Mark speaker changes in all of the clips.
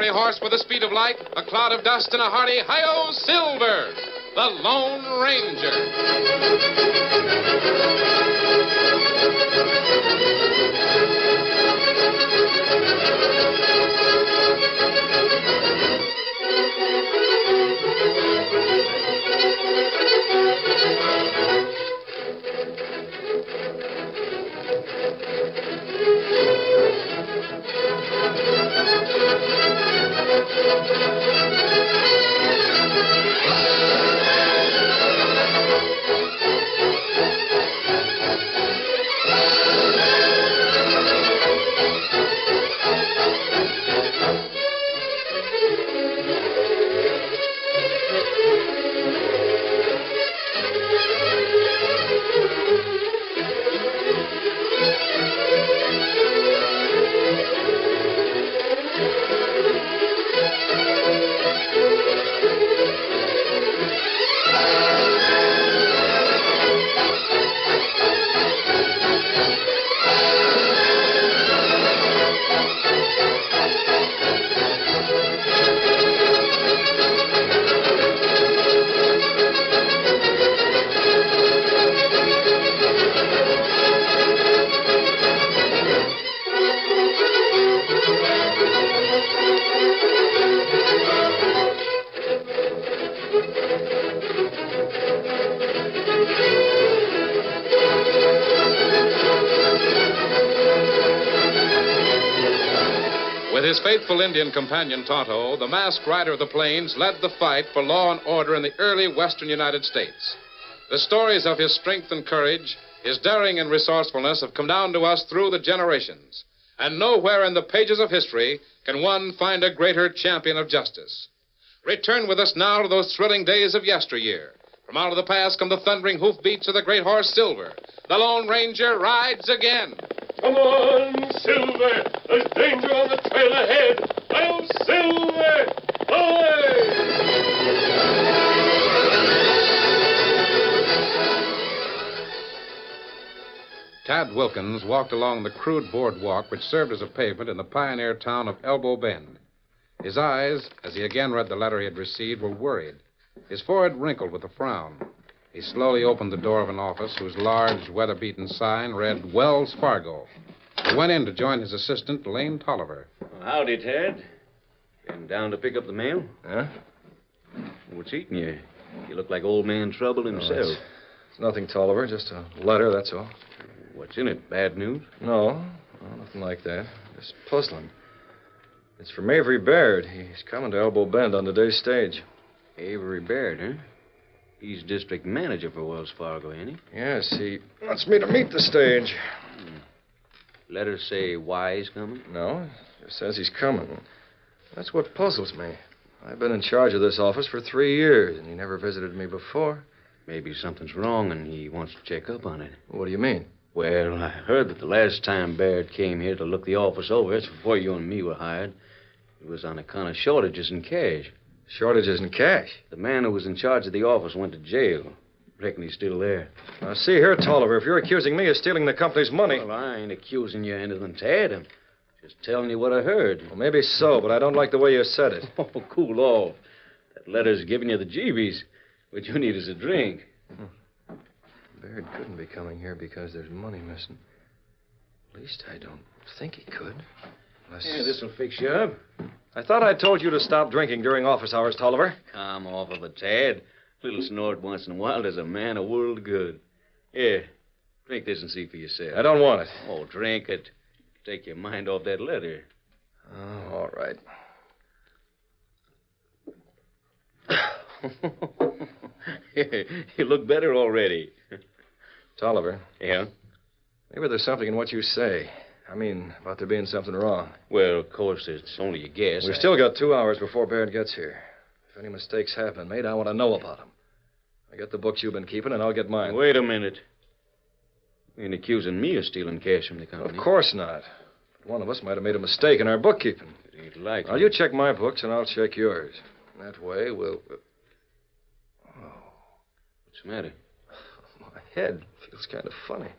Speaker 1: only horse with the speed of light, a cloud of dust, and a hearty hi-yo Silver, the Lone Ranger. With his faithful Indian companion, Tonto, the masked rider of the plains led the fight for law and order in the early western United States. The stories of his strength and courage, his daring and resourcefulness have come down to us through the generations. And nowhere in the pages of history can one find a greater champion of justice. Return with us now to those thrilling days of yesteryear. From out of the past come the thundering hoofbeats of the great horse Silver. The Lone Ranger rides again.
Speaker 2: Come on, Silver! There's danger on the trail ahead! I'll Silver! Away!
Speaker 1: Tad Wilkins walked along the crude boardwalk which served as a pavement in the pioneer town of Elbow Bend. His eyes, as he again read the letter he had received, were worried. His forehead wrinkled with a frown. He slowly opened the door of an office whose large, weather-beaten sign read Wells Fargo. He went in to join his assistant, Lane Tolliver.
Speaker 3: Well, howdy, Ted. Been down to pick up the mail?
Speaker 4: Huh?
Speaker 3: What's eating you? You look like old man Trouble himself.
Speaker 4: It's nothing, Tolliver. Just a letter, that's all.
Speaker 3: What's in it? Bad news?
Speaker 4: No, nothing like that. Just puzzling. It's from Avery Baird. He's coming to Elbow Bend on today's stage.
Speaker 3: Avery Baird, huh? He's district manager for Wells Fargo, ain't he?
Speaker 4: Yes, he wants me to meet the stage.
Speaker 3: Letter say why he's coming?
Speaker 4: No, it just says he's coming. That's what puzzles me. I've been in charge of this office for 3 years, and he never visited me before.
Speaker 3: Maybe something's wrong and he wants to check up on it.
Speaker 4: What do you mean?
Speaker 3: Well, I heard that the last time Baird came here to look the office over, that's before you and me were hired, it was on account of shortages in cash.
Speaker 4: Shortages in cash?
Speaker 3: The man who was in charge of the office went to jail. Reckon he's still there.
Speaker 4: Now, see here, Tolliver, if you're accusing me of stealing the company's money...
Speaker 3: Well, I ain't accusing you of anything, Ted. I'm just telling you what I heard.
Speaker 4: Well, maybe so, but I don't like the way you said it.
Speaker 3: Oh, cool off. That letter's giving you the jeebies. What you need is a drink.
Speaker 4: Baird couldn't be coming here because there's money missing. At least I don't think he could. Unless...
Speaker 3: Yeah, this'll fix you up.
Speaker 4: I thought I told you to stop drinking during office hours, Tolliver.
Speaker 3: Come off of it, Tad. Little snort once in a while does a man a world of good. Here, drink this and see for yourself.
Speaker 4: I don't want it.
Speaker 3: Oh, drink it. Take your mind off that letter.
Speaker 4: Oh, all right.
Speaker 3: You look better already.
Speaker 4: Tolliver.
Speaker 3: Yeah?
Speaker 4: Maybe there's something in what you say. I mean, about there being something wrong.
Speaker 3: Well, of course, it's only a guess.
Speaker 4: We've still got 2 hours before Baird gets here. If any mistakes have been made, I want to know about them. I get the books you've been keeping, and I'll get mine.
Speaker 3: Wait a minute. You ain't accusing me of stealing cash from the company.
Speaker 4: Of course not. But one of us might have made a mistake in our bookkeeping.
Speaker 3: It ain't likely.
Speaker 4: Now, you check my books, and I'll check yours. That way, we'll...
Speaker 3: What's the matter?
Speaker 4: My head feels kind of funny.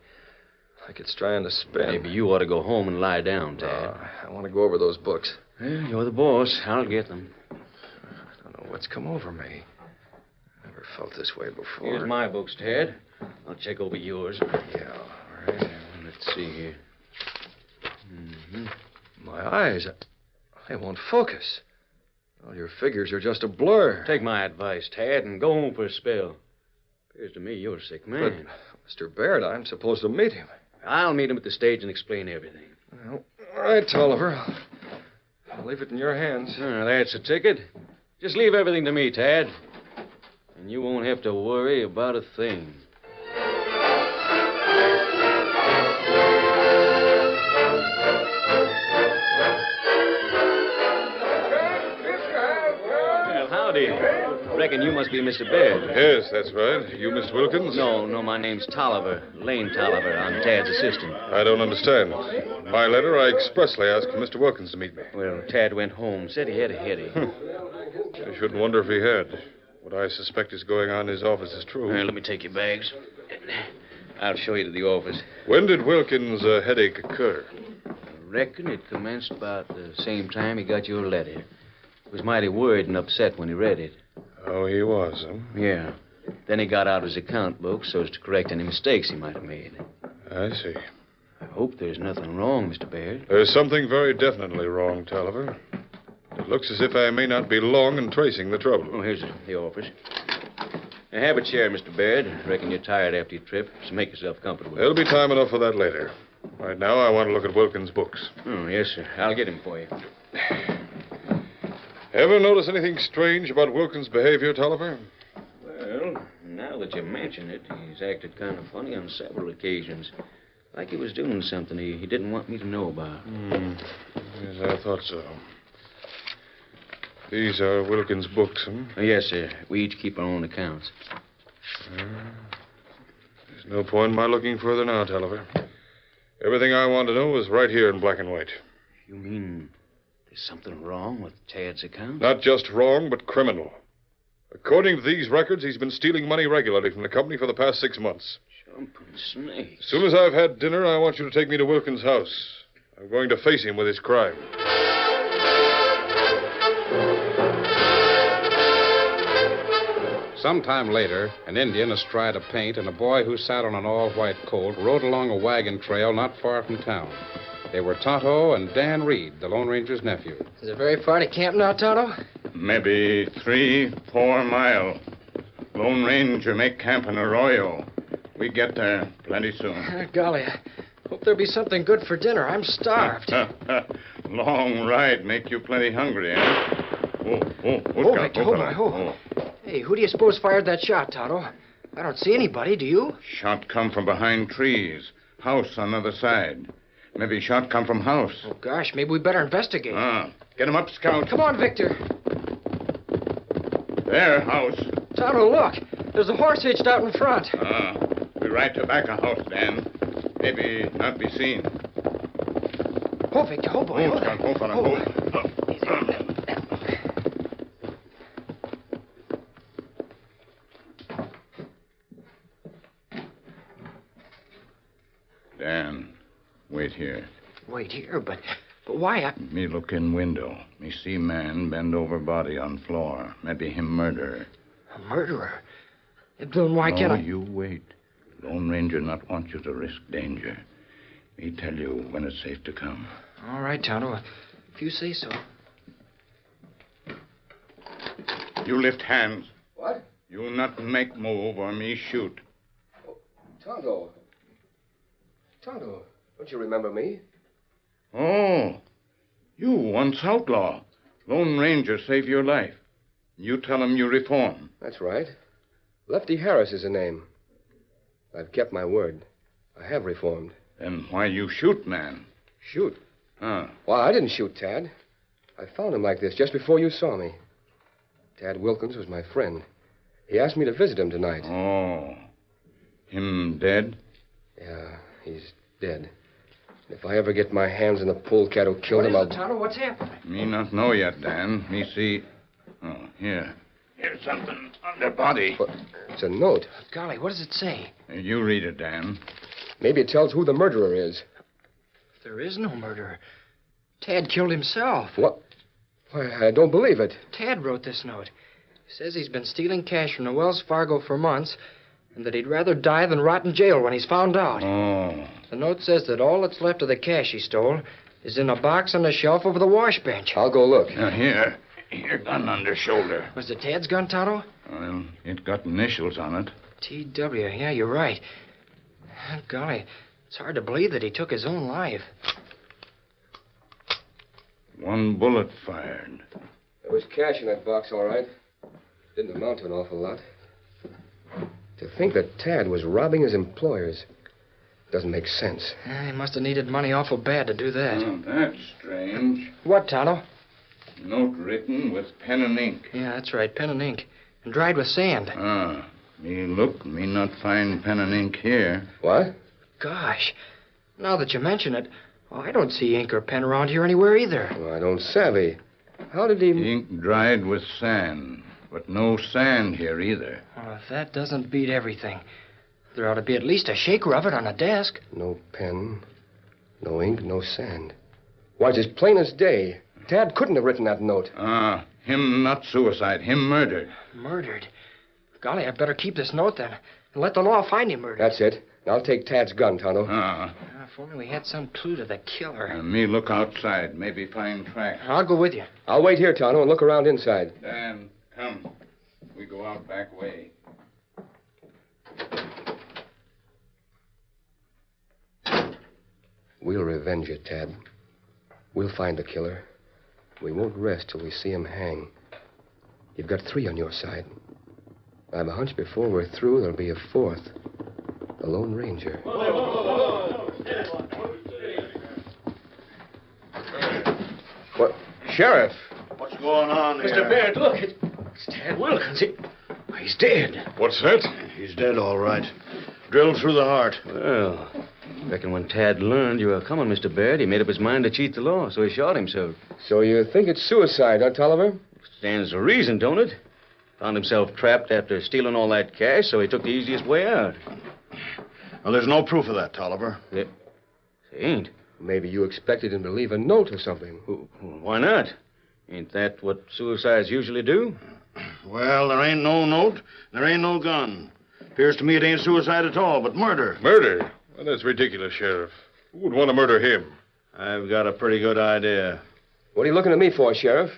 Speaker 4: Like it's trying to spin.
Speaker 3: Maybe you ought to go home and lie down, Tad.
Speaker 4: I want to go over those books.
Speaker 3: Well, you're the boss. I'll get them.
Speaker 4: I don't know what's come over me. Never felt this way before.
Speaker 3: Here's my books, Tad. I'll check over yours.
Speaker 4: Yeah, all right.
Speaker 3: Let's see here. Mm-hmm.
Speaker 4: My eyes, they won't focus. All your figures are just a blur.
Speaker 3: Take my advice, Tad, and go home for a spell. Appears to me you're a sick man.
Speaker 4: But, Mr. Baird, I'm supposed to meet him.
Speaker 3: I'll meet him at the stage and explain everything.
Speaker 4: Well, all right, Tolliver. I'll leave it in your hands.
Speaker 3: That's a ticket. Just leave everything to me, Tad. And you won't have to worry about a thing. Well, howdy. Reckon you must be Mr. Baird.
Speaker 5: Yes, that's right. You, Mr. Wilkins?
Speaker 3: No, my name's Tolliver. Lane Tolliver. I'm Tad's assistant.
Speaker 5: I don't understand. My letter, I expressly asked for Mr. Wilkins to meet me.
Speaker 3: Well, Tad went home. Said he had a headache.
Speaker 5: I shouldn't wonder if he had. What I suspect is going on in his office is true.
Speaker 3: Let me take your bags. I'll show you to the office.
Speaker 5: When did Wilkins' headache occur?
Speaker 3: I reckon it commenced about the same time he got your letter. He was mighty worried and upset when he read it.
Speaker 5: Oh, he was, huh?
Speaker 3: Yeah. Then he got out his account book so as to correct any mistakes he might have made.
Speaker 5: I see.
Speaker 3: I hope there's nothing wrong, Mr. Baird.
Speaker 5: There's something very definitely wrong, Tolliver. It looks as if I may not be long in tracing the trouble.
Speaker 3: Oh, here's the office. Now, have a chair, Mr. Baird. I reckon you're tired after your trip, so make yourself comfortable.
Speaker 5: There'll be time enough for that later. Right now, I want to look at Wilkins' books.
Speaker 3: Oh, yes, sir. I'll get him for you.
Speaker 5: Ever notice anything strange about Wilkins' behavior, Tolliver?
Speaker 3: Well, now that you mention it, he's acted kind of funny on several occasions. Like he was doing something he didn't want me to know about.
Speaker 5: Yes, I thought so. These are Wilkins' books, huh?
Speaker 3: Oh, yes, sir. We each keep our own accounts.
Speaker 5: There's no point in my looking further now, Tolliver. Everything I want to know is right here in black and white.
Speaker 3: You mean there's something wrong with Tad's account?
Speaker 5: Not just wrong, but criminal. According to these records, he's been stealing money regularly from the company for the past 6 months.
Speaker 3: Jumping snakes.
Speaker 5: As soon as I've had dinner, I want you to take me to Wilkins' house. I'm going to face him with his crime.
Speaker 1: Sometime later, an Indian astride of paint and a boy who sat on an all-white colt rode along a wagon trail not far from town. They were Tonto and Dan Reed, the Lone Ranger's nephew.
Speaker 6: Is it very far to camp now, Tonto?
Speaker 7: Maybe 3-4 mile. Lone Ranger make camp in Arroyo. We get there plenty soon.
Speaker 6: Golly, I hope there'll be something good for dinner. I'm starved.
Speaker 7: Long ride make you plenty hungry, eh?
Speaker 6: Victor, hold on. Hey, who do you suppose fired that shot, Tonto? I don't see anybody, do you?
Speaker 7: Shot come from behind trees. House on the other side. Maybe shot come from house.
Speaker 6: Oh, gosh, maybe we better investigate.
Speaker 7: Get him up, Scout.
Speaker 6: Come on, Victor.
Speaker 7: There, house.
Speaker 6: Tonto, look. There's a horse hitched out in front.
Speaker 7: We ride to back a house, Dan. Maybe not be seen.
Speaker 6: Oh, Victor, oh, boy.
Speaker 7: Oh, Scout, oh, fella, oh. Dan, wait here.
Speaker 6: Wait here, but why?
Speaker 7: Me look in window. Me see man bend over body on floor. Maybe him murderer.
Speaker 6: A murderer? Then why can't I...
Speaker 7: you wait. Lone Ranger not want you to risk danger. Me tell you when it's safe to come.
Speaker 6: All right, Tonto. If you say so.
Speaker 7: You lift hands.
Speaker 4: What?
Speaker 7: You not make move or me shoot.
Speaker 4: Tonto, don't you remember me?
Speaker 7: Oh, you once outlaw. Lone Ranger saved your life. You tell him you reform.
Speaker 4: That's right. Lefty Harris is the name. I've kept my word. I have reformed.
Speaker 7: Then why you shoot, man?
Speaker 4: Shoot?
Speaker 7: Huh.
Speaker 4: Well, I didn't shoot Tad. I found him like this just before you saw me. Tad Wilkins was my friend. He asked me to visit him tonight.
Speaker 7: Oh. Him dead?
Speaker 4: Yeah, he's dead. If I ever get my hands on the polecat who killed him,
Speaker 6: What is it, Tonto? What's happening?
Speaker 7: Me not know yet, Dan. Me see... Oh, here. Here's something on the body.
Speaker 4: But it's a note.
Speaker 6: Golly, what does it say?
Speaker 7: You read it, Dan.
Speaker 6: Maybe it tells who the murderer is. There is no murderer. Tad killed himself. What? Why, I don't believe it. Tad wrote this note. He says he's been stealing cash from the Wells Fargo for months, and that he'd rather die than rot in jail when he's found out.
Speaker 7: Oh.
Speaker 6: The note says that all that's left of the cash he stole is in a box on the shelf over the wash bench. I'll go look.
Speaker 7: Now, here. Your gun under shoulder.
Speaker 6: Was it Tad's gun, Tonto?
Speaker 7: Well, it got initials on it.
Speaker 6: T.W. Yeah, you're right. Golly, it's hard to believe that he took his own life.
Speaker 7: One bullet fired.
Speaker 6: There was cash in that box, all right. Didn't amount to an awful lot. To think that Tad was robbing his employers doesn't make sense. He must have needed money awful bad to do that.
Speaker 7: Oh, that's strange.
Speaker 6: What, Tonto?
Speaker 7: Note written with pen and ink.
Speaker 6: Yeah, that's right, pen and ink. And dried with sand.
Speaker 7: Ah, me look, me not find pen and ink here.
Speaker 6: What? Gosh, now that you mention it, well, I don't see ink or pen around here anywhere either. Well, I don't savvy. How did he...
Speaker 7: Ink dried with sand, but no sand here either.
Speaker 6: Well, if that doesn't beat everything, there ought to be at least a shaker of it on a desk. No pen, no ink, no sand. Why, it's as plain as day. Tad couldn't have written that note.
Speaker 7: Ah, him not suicide, him murdered.
Speaker 6: Murdered? Golly, I'd better keep this note then, and let the law find him murdered. That's it. Now I'll take Tad's gun, Tonto. If only we had some clue to the killer.
Speaker 7: Me look outside, maybe find tracks.
Speaker 6: I'll go with you. I'll wait here, Tonto, and look around inside.
Speaker 7: Dan, come. We go out back way.
Speaker 6: We'll revenge you, Tad. We'll find the killer. We won't rest till we see him hang. You've got 3 on your side. I have a hunch before we're through, there'll be a 4th. The Lone Ranger. What? Sheriff!
Speaker 8: What's going on here?
Speaker 2: Mr. Baird, look. It's Tad Wilkins. He's dead.
Speaker 5: What's that?
Speaker 8: He's dead, all right. Drilled through the heart.
Speaker 3: Well, reckon when Tad learned you were coming, Mr. Baird, he made up his mind to cheat the law, so he shot himself.
Speaker 6: So you think it's suicide, huh, Tolliver?
Speaker 3: Stands to reason, don't it? Found himself trapped after stealing all that cash, so he took the easiest way out.
Speaker 8: Well, there's no proof of that, Tolliver.
Speaker 3: There ain't.
Speaker 6: Maybe you expected him to leave a note or something.
Speaker 3: Why not? Ain't that what suicides usually do?
Speaker 8: Well, there ain't no note, there ain't no gun. Appears to me it ain't suicide at all, but murder.
Speaker 5: Murder? Well, that's ridiculous, Sheriff. Who would want to murder him?
Speaker 8: I've got a pretty good idea.
Speaker 6: What are you looking at me for, Sheriff?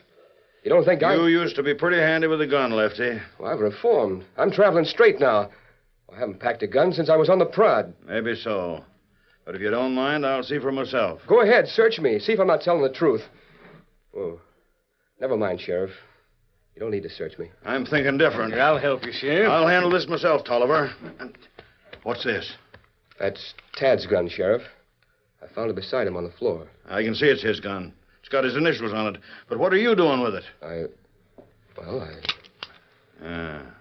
Speaker 6: You don't think
Speaker 8: You used to be pretty handy with a gun, Lefty.
Speaker 6: Well, I've reformed. I'm traveling straight now. I haven't packed a gun since I was on the prod.
Speaker 8: Maybe so. But if you don't mind, I'll see for myself.
Speaker 6: Go ahead, search me. See if I'm not telling the truth. Oh, never mind, Sheriff. You don't need to search me.
Speaker 8: I'm thinking different.
Speaker 3: I'll help you, Sheriff.
Speaker 8: I'll handle this myself, Tolliver. What's this?
Speaker 6: That's Tad's gun, Sheriff. I found it beside him on the floor.
Speaker 8: I can see it's his gun. It's got his initials on it. But what are you doing with it?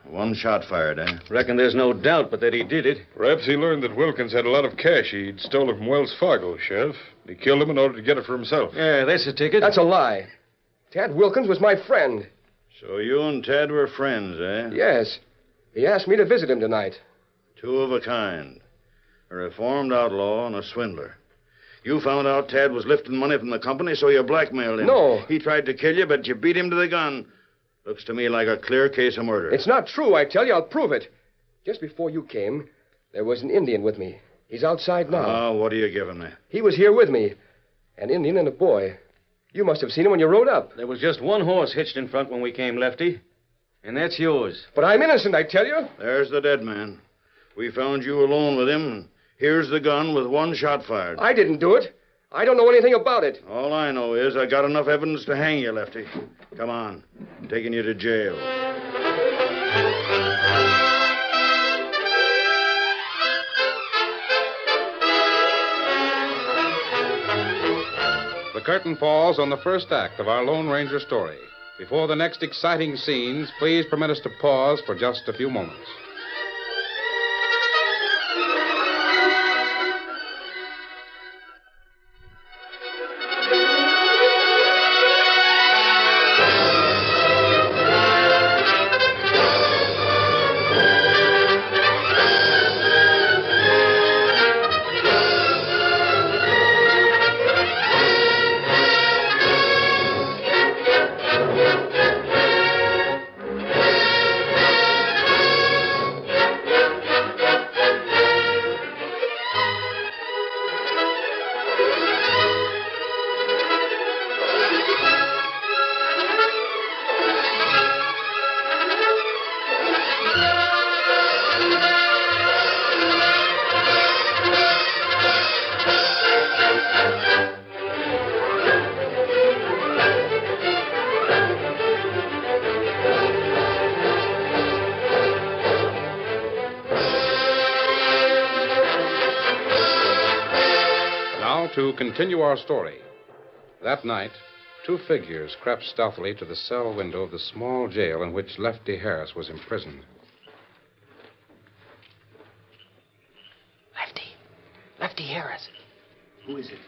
Speaker 8: One shot fired, eh?
Speaker 3: Reckon there's no doubt but that he did it.
Speaker 5: Perhaps he learned that Wilkins had a lot of cash he'd stolen from Wells Fargo, Sheriff. He killed him in order to get it for himself.
Speaker 3: Yeah, that's the ticket.
Speaker 6: That's a lie. Tad Wilkins was my friend.
Speaker 8: So you and Tad were friends, eh?
Speaker 6: Yes. He asked me to visit him tonight.
Speaker 8: 2 of a kind. A reformed outlaw and a swindler. You found out Tad was lifting money from the company, so you blackmailed him.
Speaker 6: No.
Speaker 8: He tried to kill you, but you beat him to the gun. Looks to me like a clear case of murder.
Speaker 6: It's not true, I tell you. I'll prove it. Just before you came, there was an Indian with me. He's outside now.
Speaker 8: Oh, what are you giving me?
Speaker 6: He was here with me. An Indian and a boy. You must have seen him when you rode up.
Speaker 3: There was just one horse hitched in front when we came, Lefty. And that's yours.
Speaker 6: But I'm innocent, I tell you.
Speaker 8: There's the dead man. We found you alone with him, and here's the gun with 1 shot fired.
Speaker 6: I didn't do it. I don't know anything about it.
Speaker 8: All I know is I got enough evidence to hang you, Lefty. Come on. I'm taking you to jail.
Speaker 1: The curtain falls on the first act of our Lone Ranger story. Before the next exciting scenes, please permit us to pause for just a few moments. to continue our story. That night, two figures crept stealthily to the cell window of the small jail in which Lefty Harris was imprisoned.
Speaker 6: Lefty Harris.
Speaker 9: Who is it?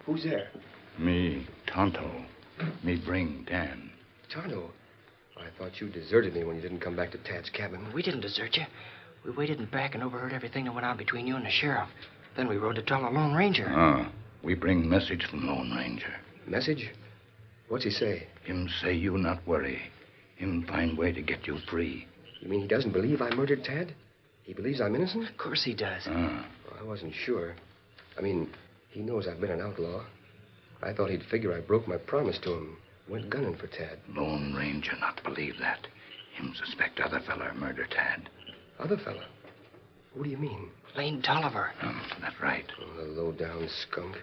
Speaker 9: Who's there?
Speaker 7: Me, Tonto. Me bring Dan.
Speaker 6: Tonto, I thought you deserted me when you didn't come back to Tad's cabin. We didn't desert you. We waited in back and overheard everything that went on between you and the sheriff. Then we rode to tell the Lone Ranger.
Speaker 7: We bring message from Lone Ranger.
Speaker 6: Message? What's he say?
Speaker 7: Him say you not worry. Him find way to get you free.
Speaker 6: You mean he doesn't believe I murdered Tad? He believes I'm innocent? Of course he does. I wasn't sure. I mean, he knows I've been an outlaw. I thought he'd figure I broke my promise to him. Went gunning for Tad.
Speaker 7: Lone Ranger not believe that. Him suspect other feller murder Tad.
Speaker 6: Other fella? What do you mean? Lane Tolliver.
Speaker 7: That's right.
Speaker 6: Oh, the low-down skunk.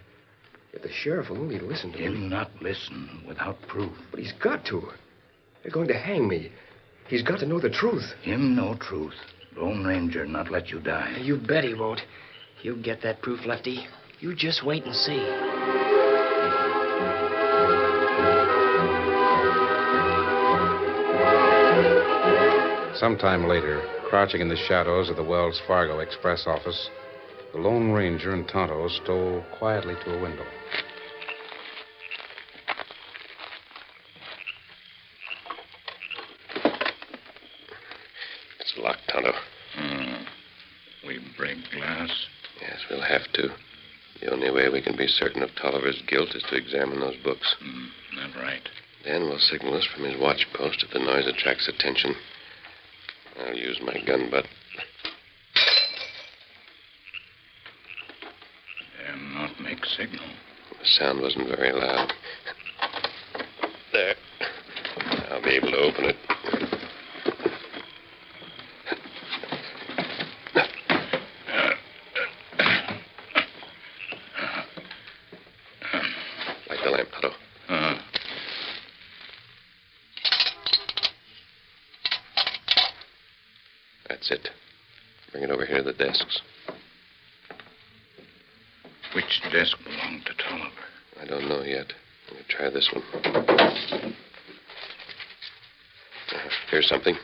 Speaker 6: If the sheriff will only listen to
Speaker 7: him not listen without proof.
Speaker 6: But he's got to. They're going to hang me. He's got to know the truth.
Speaker 7: Him know truth. Lone Ranger not let you die.
Speaker 6: You bet he won't. You'll get that proof, Lefty. You just wait and see.
Speaker 1: Sometime later, crouching in the shadows of the Wells Fargo Express office, the Lone Ranger and Tonto stole quietly to a window.
Speaker 10: It's locked, Tonto.
Speaker 7: We break glass?
Speaker 10: Yes, we'll have to. The only way we can be certain of Tolliver's guilt is to examine those books.
Speaker 7: That's right.
Speaker 10: Dan will signal us from his watch post if the noise attracts attention. I'll use my gun butt.
Speaker 7: And not make signal.
Speaker 10: The sound wasn't very loud. There. I'll be able to open it. Light the lamp, Tonto. That's it. Bring it over here to the desks.
Speaker 7: Which desk belonged to Tolliver?
Speaker 10: I don't know yet. Let me try this one. Here's something.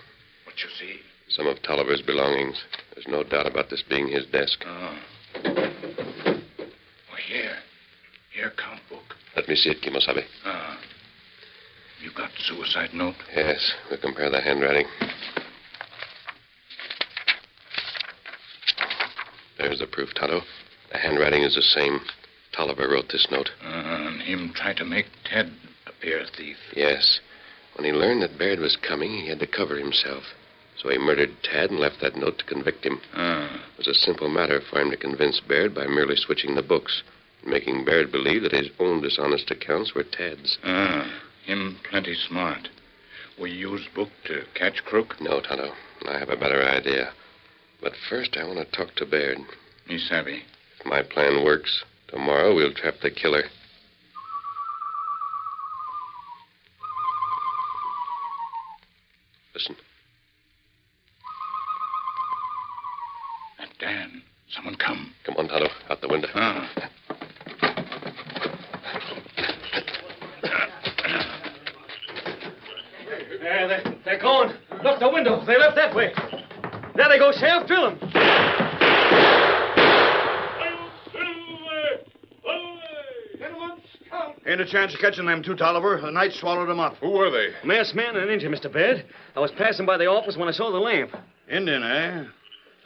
Speaker 7: What you see?
Speaker 10: Some of Tolliver's belongings. There's no doubt about this being his desk.
Speaker 7: Here, count book.
Speaker 10: Let me see it, Kimosabe.
Speaker 7: You got suicide note?
Speaker 10: Yes, we'll compare the handwriting. There's the proof, Tonto. The handwriting is the same. Tolliver wrote this note.
Speaker 7: And him try to make Ted appear thief.
Speaker 10: Yes. When he learned that Baird was coming, he had to cover himself. So he murdered Tad and left that note to convict him. It was a simple matter for him to convince Baird by merely switching the books, making Baird believe that his own dishonest accounts were Tad's.
Speaker 7: Him plenty smart. We use book to catch crook?
Speaker 10: No, Tonto. I have a better idea. But first, I want to talk to Baird.
Speaker 7: Me savvy.
Speaker 10: If my plan works, tomorrow we'll trap the killer. Listen.
Speaker 7: That Dan. Someone come.
Speaker 10: Come on, Tonto. Out the window.
Speaker 11: They're gone. Look, the window. They left that way. There they go, Sheriff. Drill them.
Speaker 8: Ain't a chance of catching them two, Tolliver. The night swallowed them up.
Speaker 5: Who were they?
Speaker 11: Masked man and an Indian, Mr. Baird. I was passing by the office when I saw the lamp.
Speaker 8: Indian, eh?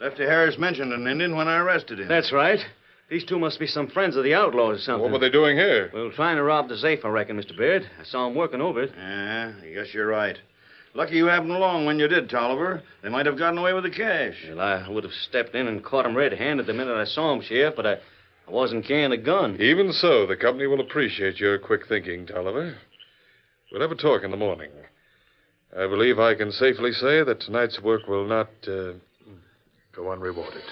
Speaker 8: Lefty Harris mentioned an Indian when I arrested him.
Speaker 11: That's right. These two must be some friends of the outlaws or something.
Speaker 5: What were they doing here?
Speaker 11: Well, trying to rob the safe, I reckon, Mr. Baird. I saw them working over it.
Speaker 8: Yeah, I guess you're right. Lucky you happened along when you did, Tolliver. They might have gotten away with the cash.
Speaker 11: Well, I would have stepped in and caught them red-handed the minute I saw them, Sheriff, but I wasn't carrying a gun.
Speaker 5: Even so, the company will appreciate your quick thinking, Tolliver. We'll have a talk in the morning. I believe I can safely say that tonight's work will not go unrewarded.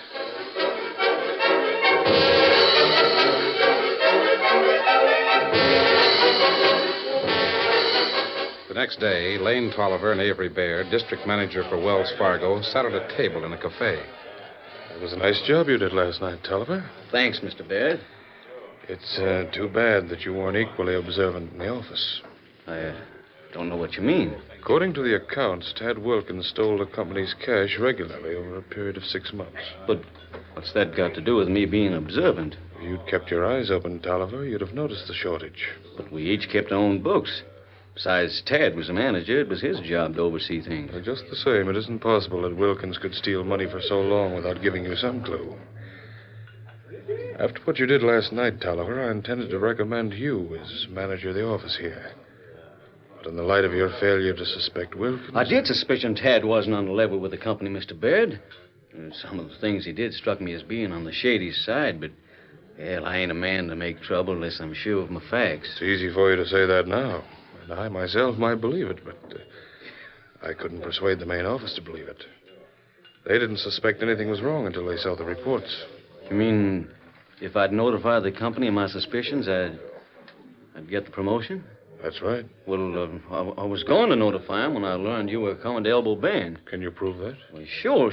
Speaker 1: The next day, Lane Tolliver and Avery Baird, district manager for Wells Fargo, sat at a table in a cafe.
Speaker 5: It was a nice job you did last night, Tolliver.
Speaker 11: Thanks, Mr. Baird.
Speaker 5: It's too bad that you weren't equally observant in the office.
Speaker 3: I don't know what you mean.
Speaker 5: According to the accounts, Tad Wilkins stole the company's cash regularly over a period of 6 months.
Speaker 3: But what's that got to do with me being observant?
Speaker 5: If you'd kept your eyes open, Tolliver, you'd have noticed the shortage.
Speaker 3: But we each kept our own books. Besides, Tad was the manager. It was his job to oversee things.
Speaker 5: Well, just the same, it isn't possible that Wilkins could steal money for so long without giving you some clue. After what you did last night, Tolliver, I intended to recommend you as manager of the office here. But in the light of your failure to suspect Wilkins...
Speaker 3: I did suspicion Tad wasn't on the level with the company, Mr. Baird. Some of the things he did struck me as being on the shady side, but, well, I ain't a man to make trouble unless I'm sure of my facts.
Speaker 5: It's easy for you to say that now. And I myself might believe it, but I couldn't persuade the main office to believe it. They didn't suspect anything was wrong until they saw the reports.
Speaker 3: You mean if I'd notified the company of my suspicions, I'd get the promotion?
Speaker 5: That's right.
Speaker 3: Well, I was going to notify him when I learned you were coming to Elbow Bend.
Speaker 5: Can you prove that?
Speaker 3: Well, sure.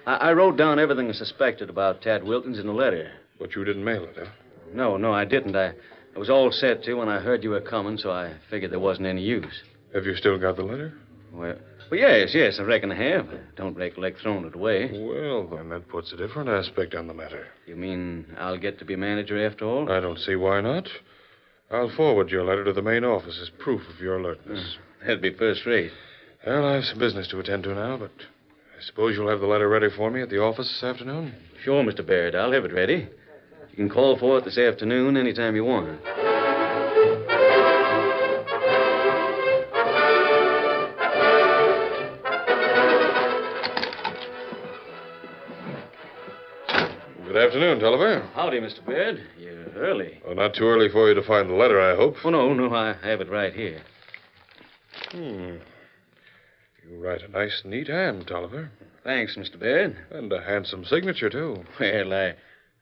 Speaker 3: I wrote down everything I suspected about Tad Wilkins in a letter.
Speaker 5: But you didn't mail it, huh?
Speaker 3: No, I didn't. I was all set to when I heard you were coming, so I figured there wasn't any use.
Speaker 5: Have you still got the letter?
Speaker 3: Well, yes, I reckon I have. I don't recollect throwing it away.
Speaker 5: Well, then that puts a different aspect on the matter.
Speaker 3: You mean I'll get to be manager after all?
Speaker 5: I don't see why not. I'll forward your letter to the main office as proof of your alertness.
Speaker 3: That'd be first rate.
Speaker 5: Well, I have some business to attend to now, but I suppose you'll have the letter ready for me at the office this afternoon?
Speaker 3: Sure, Mr. Baird. I'll have it ready. You can call for it this afternoon anytime you want.
Speaker 5: Good afternoon, Tolliver.
Speaker 3: Howdy, Mr. Baird. You're early.
Speaker 5: Well, not too early for you to find the letter, I hope.
Speaker 3: Oh, no, I have it right here.
Speaker 5: You write a nice, neat hand, Tolliver.
Speaker 3: Thanks, Mr. Baird.
Speaker 5: And a handsome signature, too.
Speaker 3: Well, I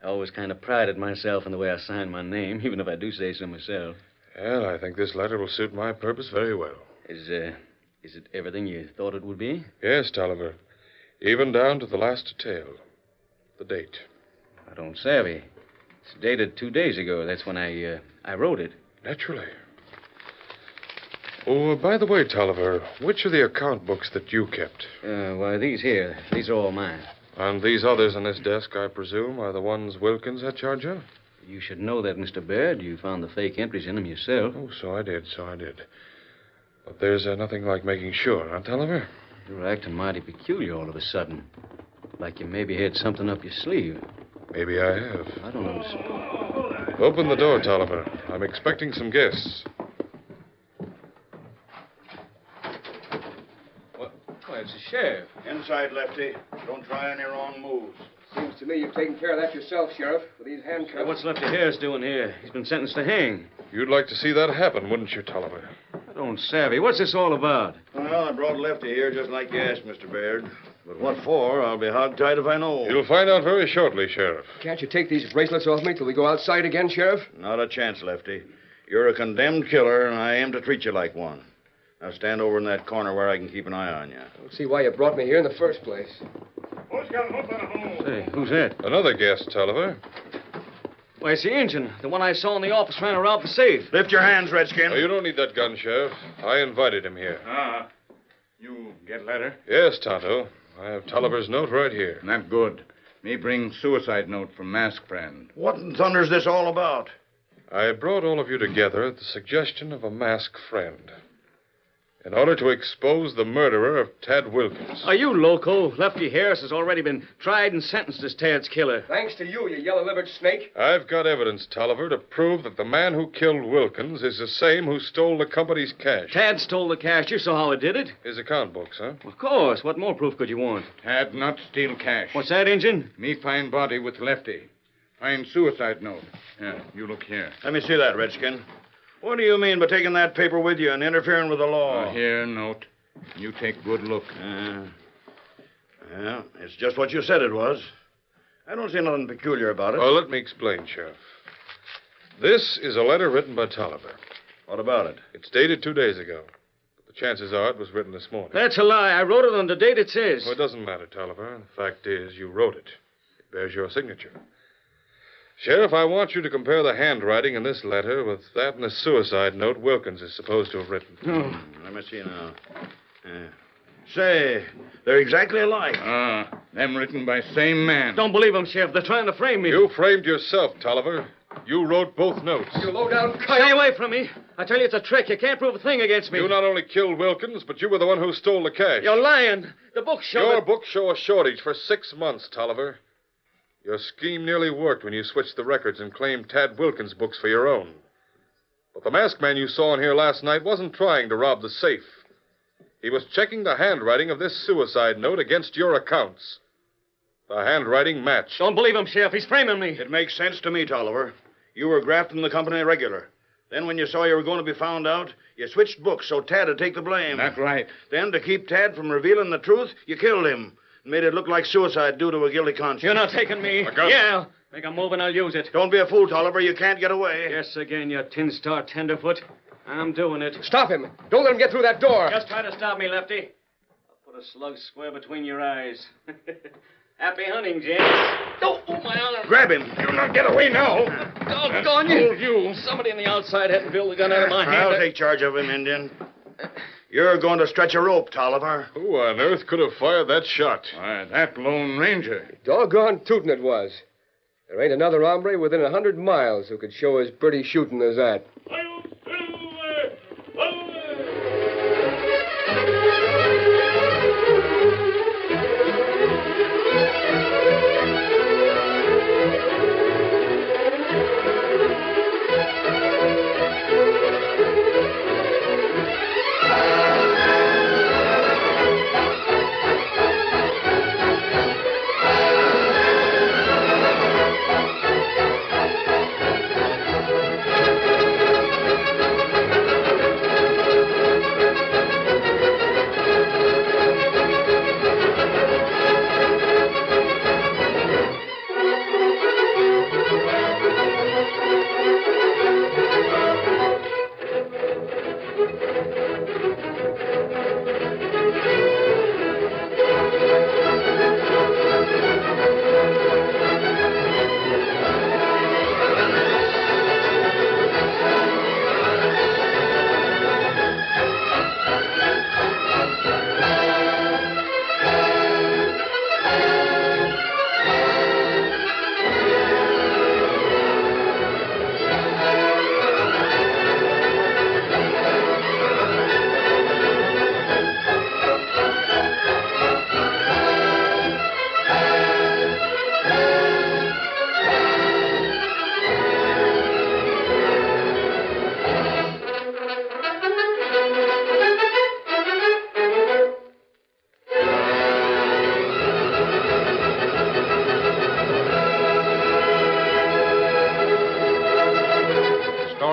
Speaker 3: always kind of prided myself in the way I sign my name, even if I do say so myself.
Speaker 5: Well, I think this letter will suit my purpose very well.
Speaker 3: Is it everything you thought it would be?
Speaker 5: Yes, Tolliver. Even down to the last detail. The date.
Speaker 3: I don't savvy. It's dated 2 days ago. That's when I wrote it.
Speaker 5: Naturally. Oh, by the way, Tolliver, which are the account books that you kept?
Speaker 3: Why, these here. These are all mine.
Speaker 5: And these others on this desk, I presume, are the ones Wilkins had charge of?
Speaker 3: You should know that, Mr. Baird. You found the fake entries in them yourself.
Speaker 5: Oh, so I did. But there's nothing like making sure, huh, Tolliver?
Speaker 3: You're acting mighty peculiar all of a sudden. Like you maybe had something up your sleeve.
Speaker 5: Maybe I have.
Speaker 3: I don't understand.
Speaker 5: Open the door, Tolliver. I'm expecting some guests.
Speaker 3: Why, it's the sheriff.
Speaker 8: Inside, Lefty. Don't try any wrong moves.
Speaker 6: Seems to me you've taken care of that yourself, Sheriff, with these handcuffs.
Speaker 3: Hey, what's Lefty Harris doing here? He's been sentenced to hang.
Speaker 5: You'd like to see that happen, wouldn't you, Tolliver?
Speaker 3: I don't savvy. What's this all about?
Speaker 8: Well, I brought Lefty here just like you asked, Mr. Baird. But what for, I'll be hogtied if I know.
Speaker 5: You'll find out very shortly, Sheriff.
Speaker 6: Can't you take these bracelets off me till we go outside again, Sheriff?
Speaker 8: Not a chance, Lefty. You're a condemned killer, and I aim to treat you like one. Now stand over in that corner where I can keep an eye on you.
Speaker 6: I don't see why you brought me here in the first place.
Speaker 3: Say, who's that?
Speaker 5: Another guest, Tolliver.
Speaker 3: Why, it's the engine. The one I saw in the office trying to rob the safe.
Speaker 8: Lift your hands, Redskin.
Speaker 5: Oh, you don't need that gun, Sheriff. I invited him here.
Speaker 7: You get letter?
Speaker 5: Yes, Tonto. I have Tolliver's note right here.
Speaker 7: Not good. Me bring suicide note from mask friend.
Speaker 8: What in thunder's this all about?
Speaker 5: I brought all of you together at the suggestion of a masked friend. In order to expose the murderer of Tad Wilkins.
Speaker 3: Are you loco? Lefty Harris has already been tried and sentenced as Tad's killer.
Speaker 6: Thanks to you, you yellow-livered snake.
Speaker 5: I've got evidence, Tolliver, to prove that the man who killed Wilkins is the same who stole the company's cash.
Speaker 3: Tad stole the cash. You saw how he did it.
Speaker 5: His account books, huh?
Speaker 3: Of course. What more proof could you want?
Speaker 7: Had not steal cash.
Speaker 3: What's that, Injun?
Speaker 7: Me find body with Lefty. Find suicide note. Yeah, you look here.
Speaker 8: Let me see that, Redskin. What do you mean by taking that paper with you and interfering with the law?
Speaker 7: Here, note. You take good look.
Speaker 8: Yeah, it's just what you said it was. I don't see nothing peculiar about it.
Speaker 5: Well, let me explain, Sheriff. This is a letter written by Tolliver.
Speaker 8: What about it?
Speaker 5: It's dated 2 days ago. But the chances are it was written this morning.
Speaker 3: That's a lie. I wrote it on the date it says.
Speaker 5: Well, it doesn't matter, Tolliver. The fact is, you wrote it. It bears your signature. Sheriff, I want you to compare the handwriting in this letter with that in the suicide note Wilkins is supposed to have written.
Speaker 8: Let me see now. Say, they're exactly alike.
Speaker 7: Them written by same man.
Speaker 11: Don't believe them, Sheriff. They're trying to frame me.
Speaker 5: You framed yourself, Tolliver. You wrote both notes.
Speaker 11: You low-down coyote. Stay away from me. I tell you, it's a trick. You can't prove a thing against me.
Speaker 5: You not only killed Wilkins, but you were the one who stole the cash.
Speaker 11: You're lying. The books show
Speaker 5: Your books show a shortage for 6 months, Tolliver. Your scheme nearly worked when you switched the records and claimed Tad Wilkins' books for your own. But the masked man you saw in here last night wasn't trying to rob the safe. He was checking the handwriting of this suicide note against your accounts. The handwriting matched.
Speaker 11: Don't believe him, Sheriff. He's framing me.
Speaker 8: It makes sense to me, Tolliver. You were grafting the company regular. Then when you saw you were going to be found out, you switched books so Tad would take the blame.
Speaker 7: That's right.
Speaker 8: Then, to keep Tad from revealing the truth, you killed him. And made it look like suicide due to a guilty conscience.
Speaker 11: You're not taking me. Yeah. Make a move and I'll use it.
Speaker 8: Don't be a fool, Tolliver. You can't get away.
Speaker 11: Yes, again, you tin-star tenderfoot. I'm doing it.
Speaker 6: Stop him. Don't let him get through that door.
Speaker 11: Just try to stop me, Lefty. I'll put a slug square between your eyes. Happy hunting, James. Oh, my arm.
Speaker 8: Grab him.
Speaker 7: You'll not get away now.
Speaker 11: Doggone you. Somebody on the outside hadn't built the gun out of my hand.
Speaker 8: I'll take charge of him, Indian. You're going to stretch a rope, Tolliver.
Speaker 5: Who on earth could have fired that shot?
Speaker 7: Why, that Lone Ranger.
Speaker 6: Doggone tootin' it was. There ain't another hombre within 100 miles who could show as pretty shooting as that.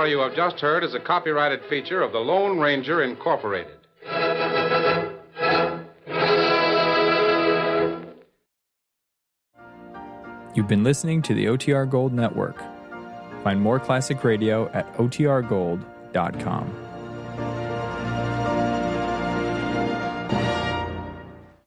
Speaker 1: You have just heard is a copyrighted feature of the Lone Ranger Incorporated.
Speaker 12: You've been listening to the OTR Gold Network. Find more classic radio at otrgold.com.